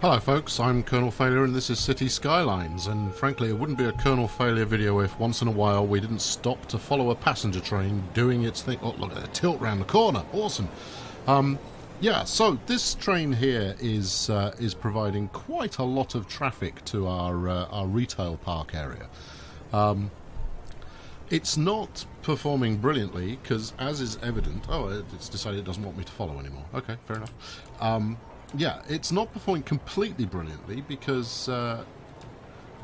Hello folks, I'm Colonel Failure and this is Cities Skylines, and frankly it wouldn't be a Colonel Failure video if once in a while we didn't stop to follow a passenger train doing its thing. Oh look at that tilt round the corner, awesome. Yeah, so this train here is providing quite a lot of traffic to our retail park area. It's not performing brilliantly because, as is evident, it's decided it doesn't want me to follow anymore. Okay, fair enough. Yeah, it's not performing completely brilliantly because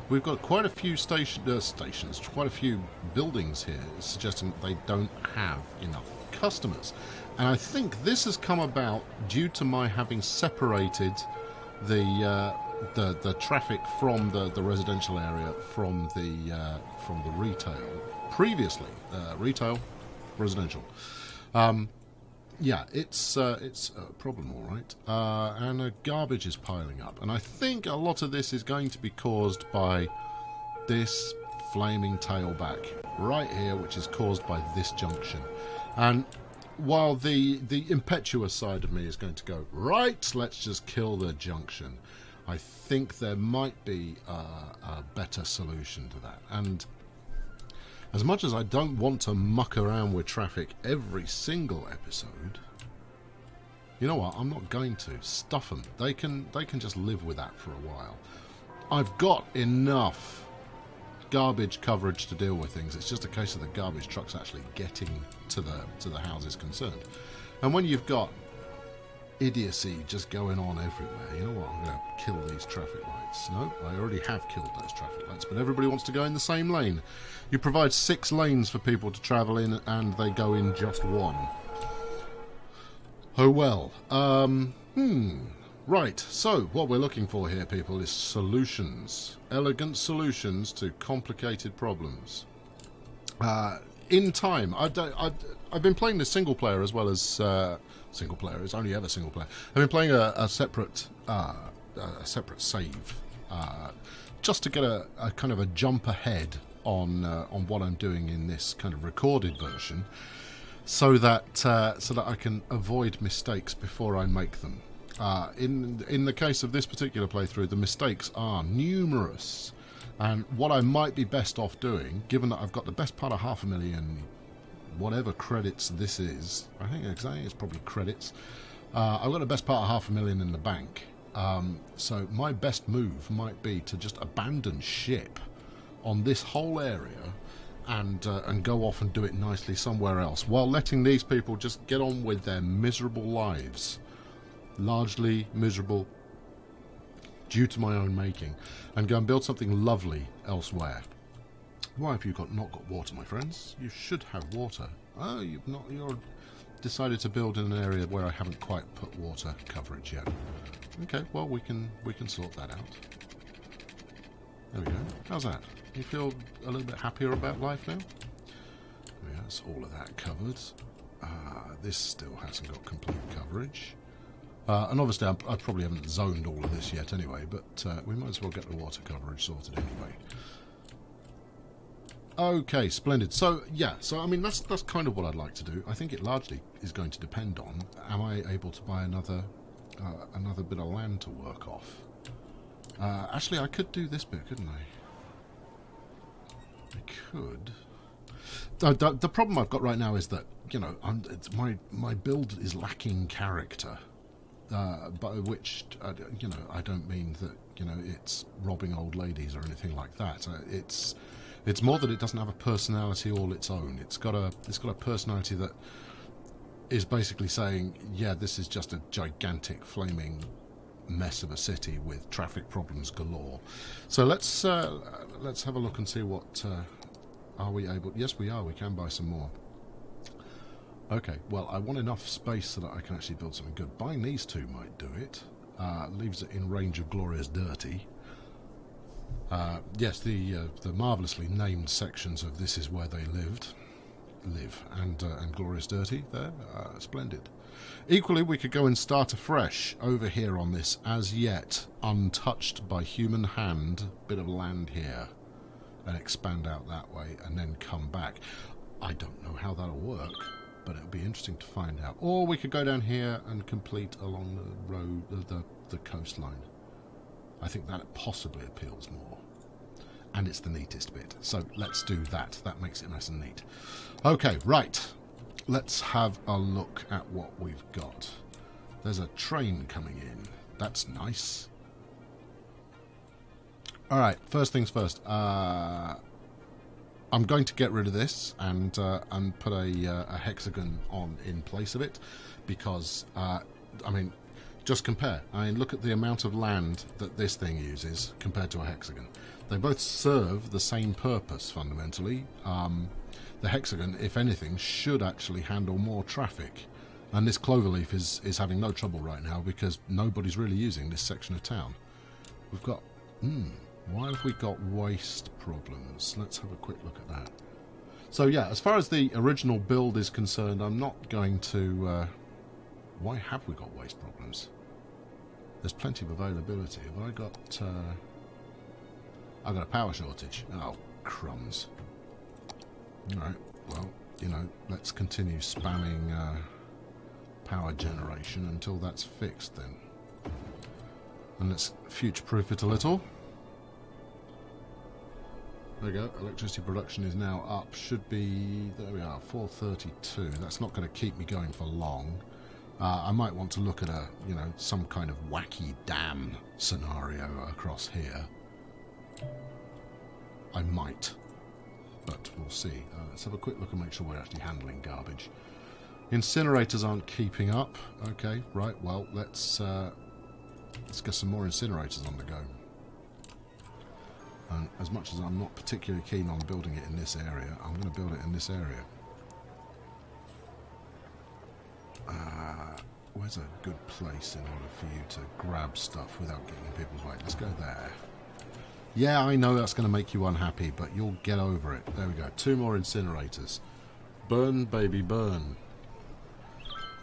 we've got quite a few stations, quite a few buildings here suggesting that they don't have enough customers. And I think this has come about due to my having separated the traffic from the residential area from the retail previously. Retail, residential. Yeah, it's a problem, all right. And garbage is piling up, and I think a lot of this is going to be caused by this flaming tailback right here, which is caused by this junction. And while the impetuous side of me is going to go, right, let's just kill the junction, I think there might be a better solution to that. And as much as I don't want to muck around with traffic every single episode, you know what? I'm not going to. Stuff them. They can just live with that for a while. I've got enough garbage coverage to deal with things. It's just a case of the garbage trucks actually getting to the houses concerned. And when you've got idiocy just going on everywhere, you know what? I'm going to kill these traffic lights. No, I already have killed those traffic lights, but everybody wants to go in the same lane. You provide 6 lanes for people to travel in, and they go in just one. Oh well. Right, so what we're looking for here, people, is solutions. Elegant solutions to complicated problems. In time, I've been playing this single player as well as single player. It's only ever single player. I've been playing a separate save, just to get a kind of a jump ahead on what I'm doing in this kind of recorded version, so that I can avoid mistakes before I make them. In the case of this particular playthrough, the mistakes are numerous. And what I might be best off doing, given that I've got the best part of 500,000, whatever credits this is, I think exactly it's probably credits, I've got the best part of 500,000 in the bank. So my best move might be to just abandon ship on this whole area and go off and do it nicely somewhere else, while letting these people just get on with their miserable lives. Largely miserable due to my own making, and go and build something lovely elsewhere. Why have you not got water, my friends? You should have water. Oh, you're decided to build in an area where I haven't quite put water coverage yet. Okay, well we can sort that out. There we go. How's that? You feel a little bit happier about life now? Yeah, that's all of that covered. This still hasn't got complete coverage. And obviously I probably haven't zoned all of this yet anyway, but we might as well get the water coverage sorted anyway. Okay, splendid. So yeah, I mean that's kind of what I'd like to do. I think it largely is going to depend on, am I able to buy another bit of land to work off? Actually, I could do this bit, couldn't I? I could. The problem I've got right now is that, you know, my build is lacking character. By which, you know, I don't mean that, you know, it's robbing old ladies or anything like that. It's more that it doesn't have a personality all its own. It's got a personality that is basically saying, yeah, this is just a gigantic flaming mess of a city with traffic problems galore. So let's have a look and see what are we able. Yes, we are. We can buy some more. Okay, well, I want enough space so that I can actually build something good. Buying these two might do it. Leaves it in range of Glorious Dirty. Yes, the marvellously named sections of This Is Where They live, and Glorious Dirty there, splendid. Equally, we could go and start afresh over here on this as yet untouched by human hand bit of land here, and expand out that way, and then come back. I don't know how that'll work, but it would be interesting to find out. Or we could go down here and complete along the road, the coastline. I think that possibly appeals more. And it's the neatest bit. So let's do that. That makes it nice and neat. Okay, right. Let's have a look at what we've got. There's a train coming in. That's nice. Alright, first things first. I'm going to get rid of this and put a hexagon on in place of it. Because, I mean, just compare. I mean, look at the amount of land that this thing uses compared to a hexagon. They both serve the same purpose, fundamentally. The hexagon, if anything, should actually handle more traffic. And this cloverleaf is having no trouble right now because nobody's really using this section of town. We've got... why have we got waste problems? Let's have a quick look at that. So yeah, as far as the original build is concerned, I'm not going to... why have we got waste problems? There's plenty of availability. Have I got... I've got a power shortage. Oh, crumbs. Alright, well, you know, let's continue spamming power generation until that's fixed then. And let's future-proof it a little. There we go, electricity production is now up. Should be, there we are, 432. That's not going to keep me going for long. I might want to look at a, you know, some kind of wacky dam scenario across here. I might, but we'll see. Let's have a quick look and make sure we're actually handling garbage. Incinerators aren't keeping up. Okay, right. Well, let's get some more incinerators on the go. And as much as I'm not particularly keen on building it in this area, I'm going to build it in this area. Where's a good place in order for you to grab stuff without getting in people's way? Let's go there. Yeah, I know that's going to make you unhappy, but you'll get over it. There we go. 2 more incinerators. Burn, baby, burn.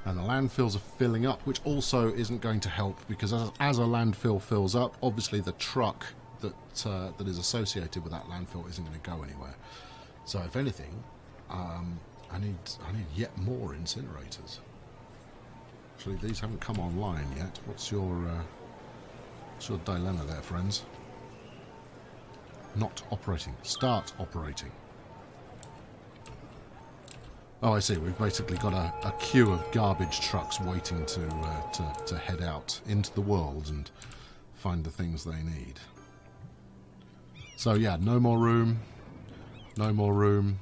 And the landfills are filling up, which also isn't going to help, because as a landfill fills up, obviously the truck that is associated with that landfill isn't going to go anywhere. So if anything, I need yet more incinerators. Actually, these haven't come online yet. What's your dilemma there, friends? Not operating. Start operating. Oh, I see. We've basically got a queue of garbage trucks waiting to head out into the world and find the things they need. So yeah, no more room. No more room.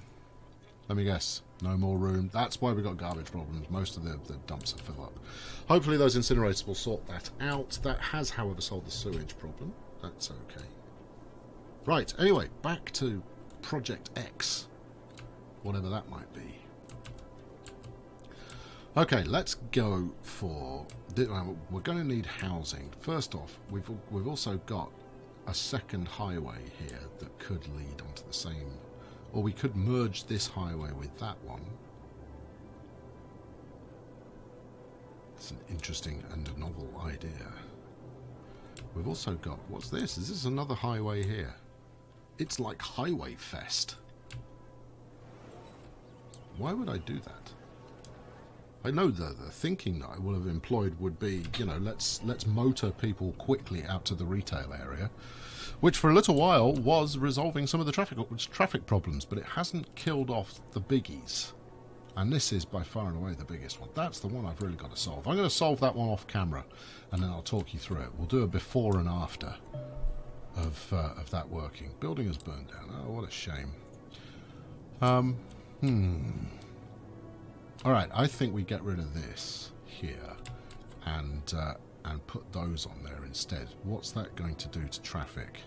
Let me guess. No more room. That's why we've got garbage problems. Most of the dumps are filled up. Hopefully those incinerators will sort that out. That has, however, solved the sewage problem. That's okay. Right, anyway, back to Project X. Whatever that might be. Okay, let's go for... We're going to need housing. First off, we've also got a second highway here that could lead onto the same... Or we could merge this highway with that one. It's an interesting and a novel idea. We've also got... What's this? Is this another highway here? It's like Highway Fest. Why would I do that? I know the thinking that I would have employed would be, you know, let's motor people quickly out to the retail area, which for a little while was resolving some of the traffic problems, but it hasn't killed off the biggies. And this is by far and away the biggest one. That's the one I've really got to solve. I'm going to solve that one off camera, and then I'll talk you through it. We'll do a before and after of that working. Building has burned down. Oh, what a shame. Alright, I think we get rid of this here and put those on there instead. What's that going to do to traffic?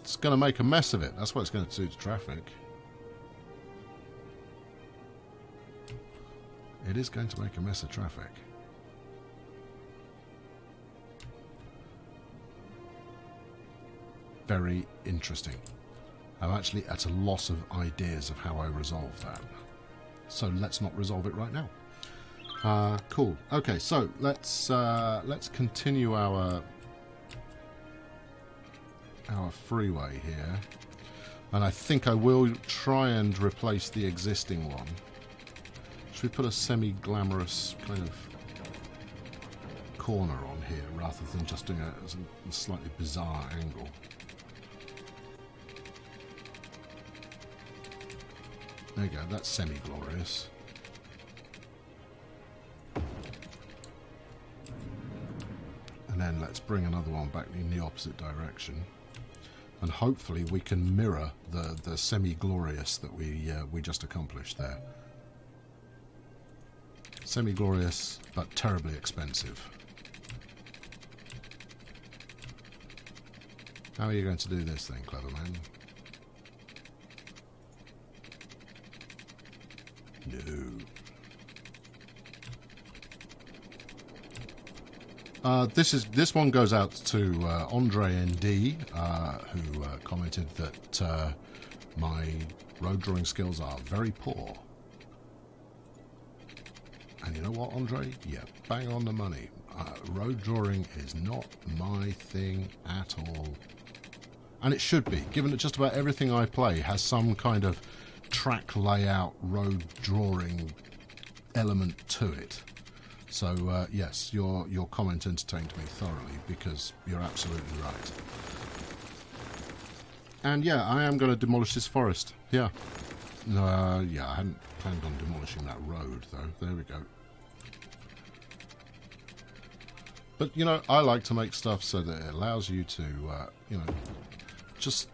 It's going to make a mess of it. That's what it's going to do to traffic. It is going to make a mess of traffic. Very interesting. I'm actually at a loss of ideas of how I resolve that. So let's not resolve it right now. Cool. Okay, so let's continue our freeway here, and I think I will try and replace the existing one. Should we put a semi-glamorous kind of corner on here rather than just doing a slightly bizarre angle. There you go, that's semi-glorious. And then let's bring another one back in the opposite direction. And hopefully we can mirror the semi-glorious that we just accomplished there. Semi-glorious, but terribly expensive. How are you going to do this then, clever man? No. This one goes out to Andre ND, who commented that my road drawing skills are very poor. And you know what, Andre? Yeah, bang on the money. Road drawing is not my thing at all. And it should be, given that just about everything I play has some kind of track layout, road drawing element to it. So, yes, your comment entertained me thoroughly, because you're absolutely right. And yeah, I am going to demolish this forest. Yeah. Yeah, I hadn't planned on demolishing that road, though. There we go. But, you know, I like to make stuff so that it allows you to, you know, just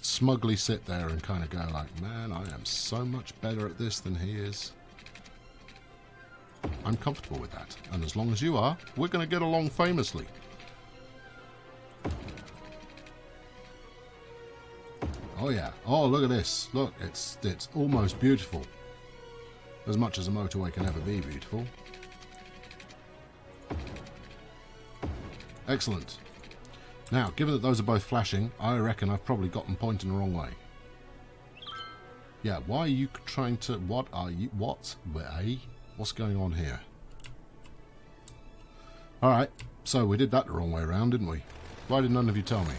smugly sit there and kind of go like, man, I am so much better at this than he is. I'm comfortable with that. And as long as you are, we're going to get along famously. Oh yeah. Oh, look at this. Look, it's almost beautiful. As much as a motorway can ever be beautiful. Excellent. Now, given that those are both flashing, I reckon I've probably got them pointing the wrong way. Yeah, why are you trying to... What are you... What? Wait, what's going on here? Alright, so we did that the wrong way around, didn't we? Why did none of you tell me?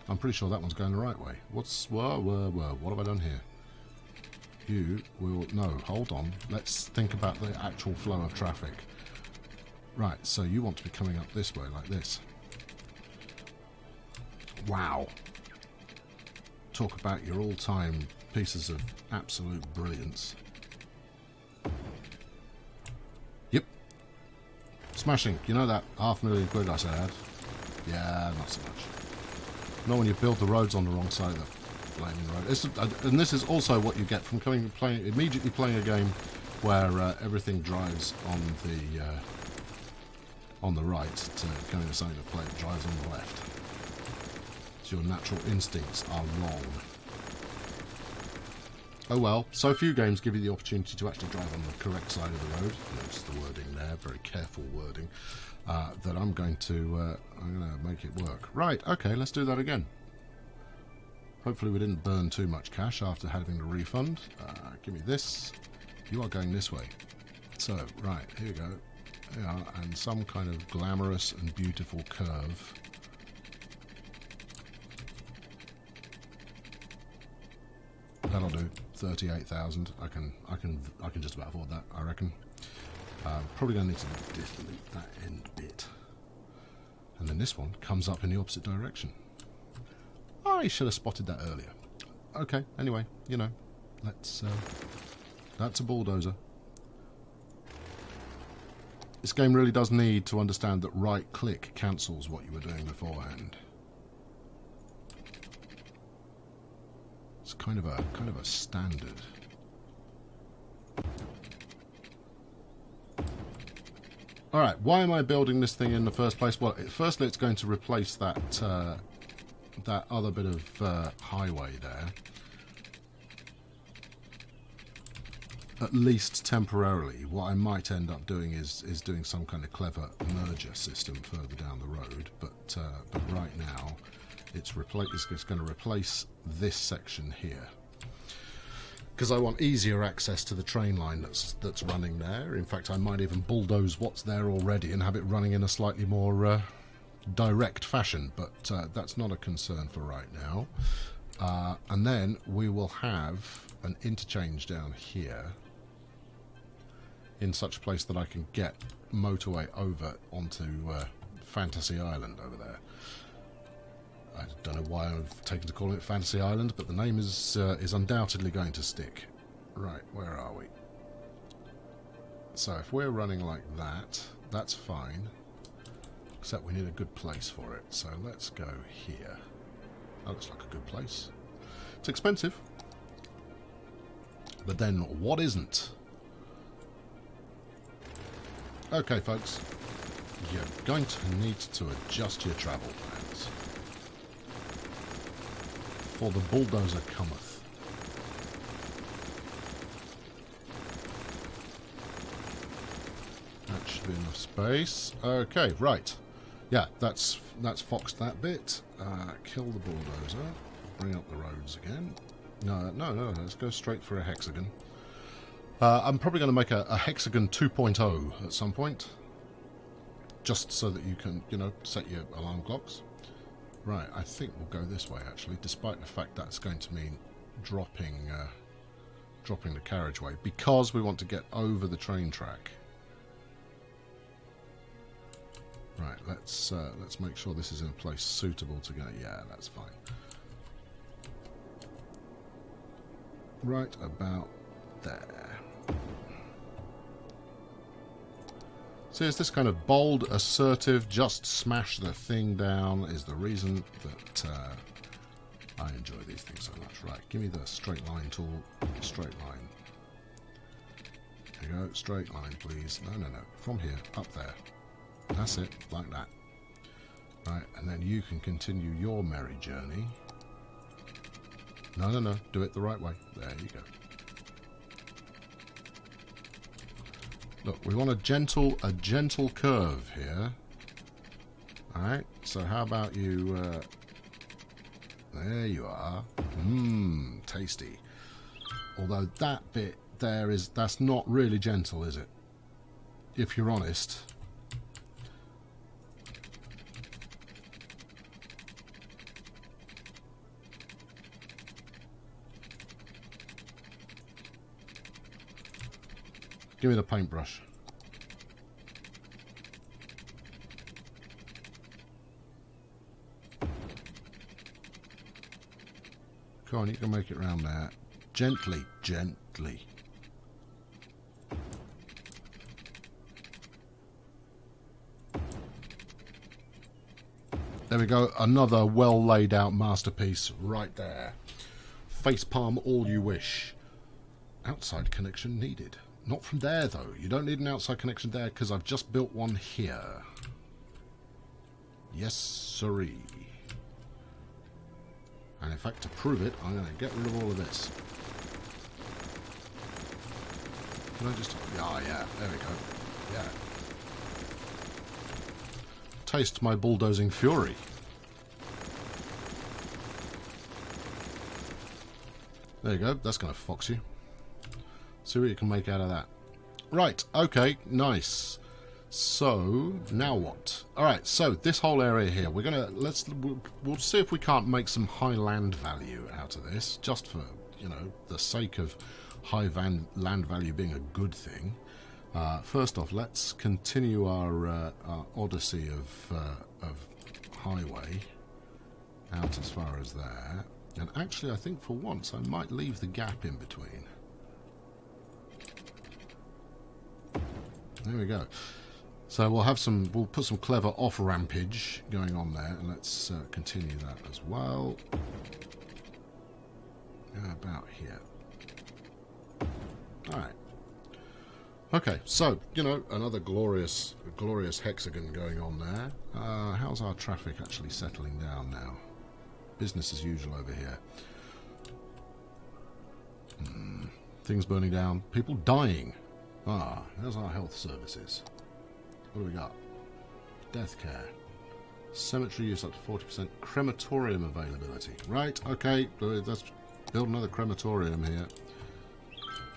I'm pretty sure that one's going the right way. What's... Whoa, what have I done here? You will... No, hold on. Let's think about the actual flow of traffic. Right, so you want to be coming up this way, like this. Wow. Talk about your all-time pieces of absolute brilliance. Yep. Smashing. You know that £500,000 I said I had? Yeah, not so much. Not when you build the roads on the wrong side of the flaming road. And this is also what you get from immediately playing a game where everything drives on the right to going to something to play it drives on the left. So your natural instincts are wrong. Oh well, so few games give you the opportunity to actually drive on the correct side of the road. Notice the wording there, very careful wording. That I'm going to make it work. Right, okay, let's do that again. Hopefully we didn't burn too much cash after having the refund. Give me this. You are going this way. So, right, here we go. Yeah, and some kind of glamorous and beautiful curve. That'll do. 38,000. I can just about afford that, I reckon. Probably going to need to delete that end bit. And then this one comes up in the opposite direction. I should have spotted that earlier. Okay, anyway, you know, let's... that's a bulldozer. This game really does need to understand that right-click cancels what you were doing beforehand. It's kind of a standard. Alright, why am I building this thing in the first place? Well, firstly it's going to replace that other bit of highway there. At least temporarily. What I might end up doing is doing some kind of clever merger system further down the road. But right now, it's going to replace this section here. Because I want easier access to the train line that's running there. In fact, I might even bulldoze what's there already and have it running in a slightly more direct fashion. But that's not a concern for right now. And then we will have an interchange down here. in such a place that I can get motorway over onto Fantasy Island over there. I don't know why I've taken to calling it Fantasy Island, but the name is undoubtedly going to stick. Right, where are we? So if we're running like that, that's fine. Except we need a good place for it. So let's go here. That looks like a good place. It's expensive. But then what isn't? Okay, folks. You're going to need to adjust your travel plans. For the bulldozer cometh. That should be enough space. Okay, right. Yeah, that's foxed that bit. Kill the bulldozer. Bring up the roads again. No, let's go straight for a hexagon. I'm probably going to make a hexagon 2.0 at some point. Just so that you can, you know, set your alarm clocks. Right, I think we'll go this way, actually, despite the fact that's going to mean dropping the carriageway, because we want to get over the train track. Right, let's make sure this is in a place suitable to go. Yeah, that's fine. Right about there. So it's this kind of bold, assertive, just smash the thing down is the reason that I enjoy these things so much. Right, give me the straight line tool. Straight line. There you go, straight line, please. No. From here, up there. That's it, like that. Right, and then you can continue your merry journey. No. Do it the right way. There you go. Look, we want a gentle curve here. Alright, so how about you... there you are. Mmm, tasty. Although that bit there that's not really gentle, is it? If you're honest. Give me the paintbrush. Come on, you can make it round there. Gently. There we go. Another well laid out masterpiece right there. Facepalm all you wish. Outside connection needed. Not from there, though. You don't need an outside connection there, because I've just built one here. Yes, sirree. And in fact, to prove it, I'm going to get rid of all of this. Can I just... Oh, yeah. There we go. Yeah. Taste my bulldozing fury. There you go. That's going to fox you. See what you can make out of that. Right, okay, nice. So, now what? Alright, so this whole area here, we'll see if we can't make some high land value out of this, just for, you know, the sake of high land value being a good thing. First off, let's continue our odyssey of highway out as far as there. And actually, I think for once I might leave the gap in between. There we go. So we'll put some clever off-rampage going on there, and let's continue that as well. About here. Alright. Okay, so, you know, another glorious hexagon going on there. How's our traffic actually settling down now? Business as usual over here. Things burning down. People dying. There's our health services. What do we got? Death care. Cemetery use up to 40%. Crematorium availability. Right, okay. Let's build another crematorium here.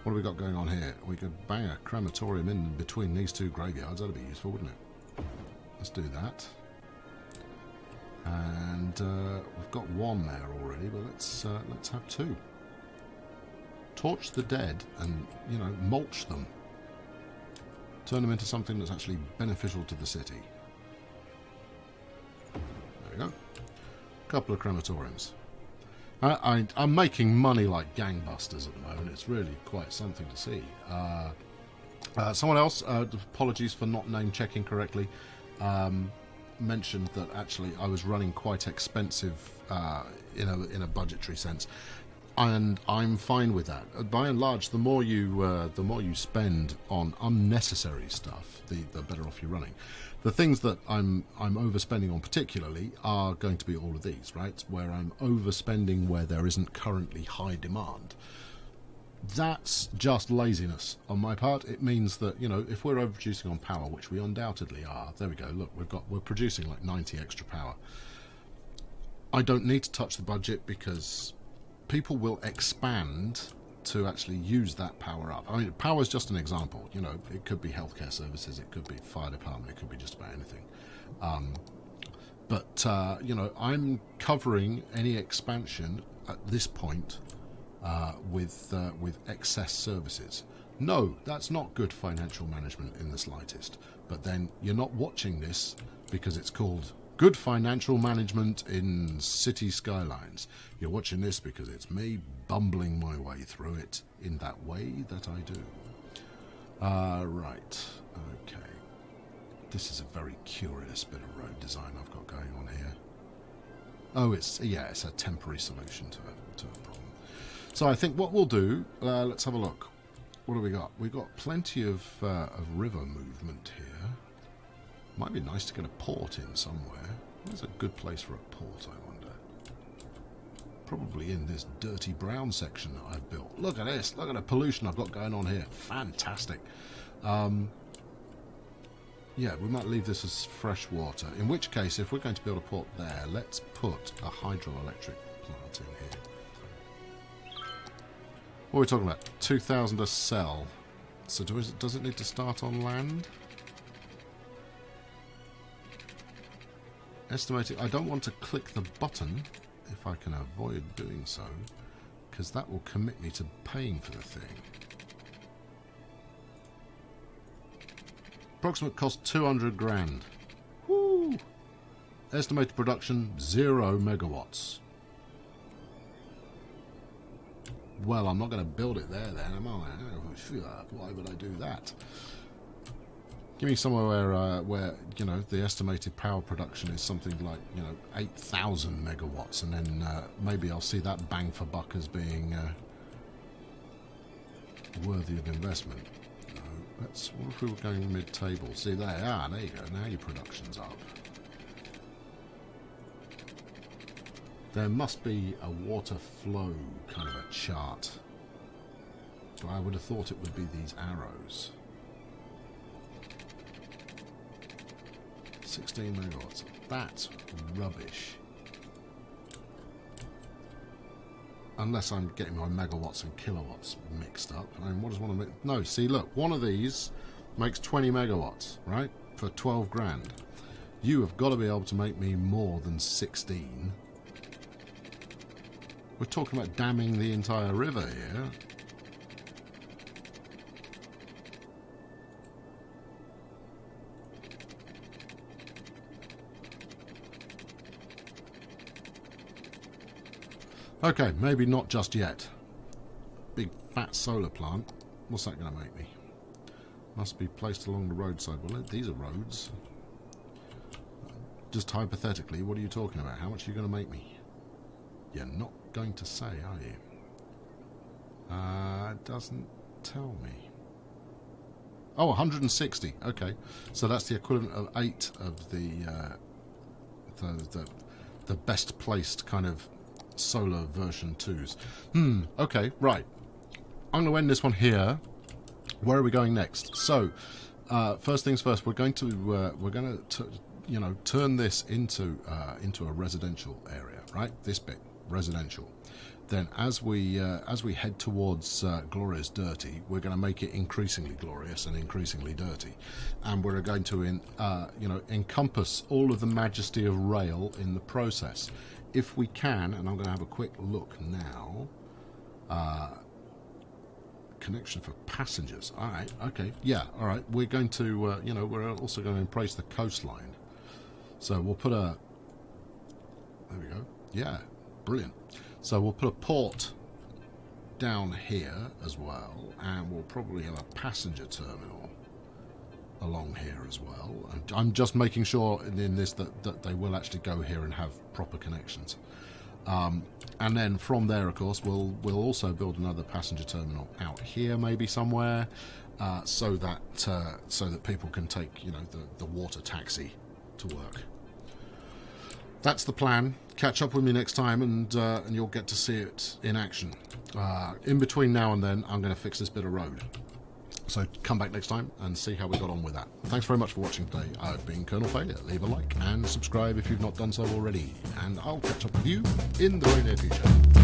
What have we got going on here? We could bang a crematorium in between these two graveyards. That'd be useful, wouldn't it? Let's do that. And we've got one there already, but let's have two. Torch the dead and, you know, mulch them. Turn them into something that's actually beneficial to the city. There we go. Couple of crematoriums. I'm making money like gangbusters at the moment. It's really quite something to see. Someone else, apologies for not name checking correctly, mentioned that actually I was running quite expensive in a budgetary sense, and I'm fine with that. By and large, the more you spend on unnecessary stuff, the better off you're running. The things that I'm overspending on particularly are going to be all of these, right? Where I'm overspending where there isn't currently high demand. That's just laziness on my part. It means that, you know, if we're overproducing on power, which we undoubtedly are, there we go, look, we're producing like 90 extra power. I don't need to touch the budget because people will expand to actually use that power up. I mean, power is just an example. You know, it could be healthcare services, it could be fire department, it could be just about anything. You know, I'm covering any expansion at this point with excess services. No, that's not good financial management in the slightest. But then you're not watching this because it's called Good Financial Management in Cities Skylines. You're watching this because it's me bumbling my way through it in that way that I do. Right, okay. This is a very curious bit of road design I've got going on here. Oh, it's a temporary solution to a problem. So I think what we'll do, let's have a look. What do we got? We've got plenty of river movement here. Might be nice to get a port in somewhere. Where's a good place for a port, I wonder? Probably in this dirty brown section that I've built. Look at this. Look at the pollution I've got going on here. Fantastic. Yeah, we might leave this as fresh water. In which case, if we're going to build a port there, let's put a hydroelectric plant in here. What are we talking about? 2,000 a cell. So does it need to start on land? Estimating. I don't want to click the button if I can avoid doing so, because that will commit me to paying for the thing. Approximate cost 200 grand. Woo! Estimated production 0 megawatts. Well, I'm not going to build it there then, am I? Why would I do that? Give me somewhere where, you know, the estimated power production is something like, you know, 8,000 megawatts, and then maybe I'll see that bang for buck as being worthy of investment. No, what if we were going mid-table? See, there you go, now your production's up. There must be a water flow kind of a chart, but I would have thought it would be these arrows. 16 megawatts. That's rubbish. Unless I'm getting my megawatts and kilowatts mixed up. I mean, what does one of them... No, see, look. One of these makes 20 megawatts, right? For 12 grand. You have got to be able to make me more than 16. We're talking about damming the entire river here. Okay, maybe not just yet. Big fat solar plant. What's that going to make me? Must be placed along the roadside. Well, these are roads. Just hypothetically, what are you talking about? How much are you going to make me? You're not going to say, are you? It doesn't tell me. Oh, 160. Okay, so that's the equivalent of 8 of the best placed kind of solar version 2s. Okay, right. I'm going to end this one here. Where are we going next? So, first things first. We're going to turn this into a residential area, right? This bit residential. Then, as we head towards glorious dirty, we're going to make it increasingly glorious and increasingly dirty, and we're going to encompass all of the majesty of rail in the process. If we can, and I'm going to have a quick look now, connection for passengers. All right, okay, yeah, all right. We're going to, you know, we're also going to embrace the coastline. So we'll put a. There we go. Yeah, brilliant. So we'll put a port down here as well, and we'll probably have a passenger terminal along here as well. And I'm just making sure in this that they will actually go here and have proper connections. And then from there, of course, we'll also build another passenger terminal out here, maybe somewhere, so that people can take, you know, the water taxi to work. That's the plan. Catch up with me next time, and you'll get to see it in action. In between now and then, I'm going to fix this bit of road. So come back next time and see how we got on with that. Thanks very much for watching today. I've been Colonel Failure. Leave a like and subscribe if you've not done so already. And I'll catch up with you in the very near future.